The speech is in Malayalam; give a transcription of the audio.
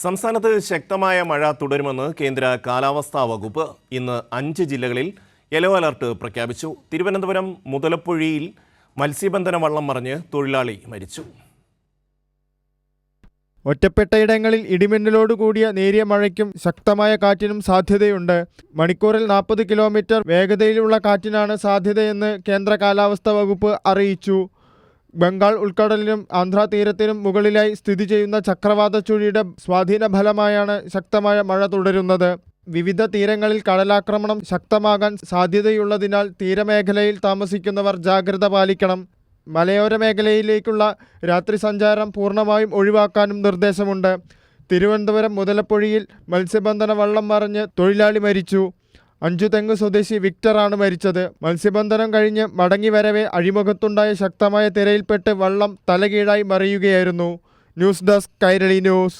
സംസ്ഥാനത്ത് ശക്തമായ മഴ തുടരുമെന്ന് കേന്ദ്ര കാലാവസ്ഥാ വകുപ്പ്. ഇന്ന് 5 ജില്ലകളിൽ യെല്ലോ അലർട്ട് പ്രഖ്യാപിച്ചു. തിരുവനന്തപുരം മുതലപ്പുഴയിൽ മത്സ്യബന്ധന വള്ളം മറിഞ്ഞ് തൊഴിലാളി മരിച്ചു. ഒറ്റപ്പെട്ടയിടങ്ങളിൽ ഇടിമിന്നലോട് കൂടിയ നേരിയ മഴയ്ക്കും ശക്തമായ കാറ്റിനും സാധ്യതയുണ്ട്. മണിക്കൂറിൽ 40 കിലോമീറ്റർ വേഗതയിലുള്ള കാറ്റിനാണ് സാധ്യതയെന്ന് കേന്ദ്ര കാലാവസ്ഥാ വകുപ്പ് അറിയിച്ചു. ബംഗാൾ ഉൾക്കടലിനും ആന്ധ്രാ തീരത്തിനും മുകളിലായി സ്ഥിതി ചെയ്യുന്ന ചക്രവാത ചുഴിയുടെ സ്വാധീന ഫലമായാണ് ശക്തമായ മഴ തുടരുന്നത്. വിവിധ തീരങ്ങളിൽ കടലാക്രമണം ശക്തമാകാൻ സാധ്യതയുള്ളതിനാൽ തീരമേഖലയിൽ താമസിക്കുന്നവർ ജാഗ്രത പാലിക്കണം. മലയോര മേഖലയിലേക്കുള്ള രാത്രി സഞ്ചാരം പൂർണ്ണമായും ഒഴിവാക്കാനും നിർദ്ദേശമുണ്ട്. തിരുവനന്തപുരം മുതലപ്പുഴയിൽ മത്സ്യബന്ധന വള്ളം മറിഞ്ഞ് തൊഴിലാളി മരിച്ചു. അഞ്ചുതെങ്ങ് സ്വദേശി വിക്ടറാണ് മരിച്ചത്. മത്സ്യബന്ധനം കഴിഞ്ഞ് മടങ്ങി വരവെ അഴിമുഖത്തുണ്ടായ ശക്തമായ തിരയിൽപ്പെട്ട് വള്ളം തലകീഴായി മറിയുകയായിരുന്നു. News desk Kairali news.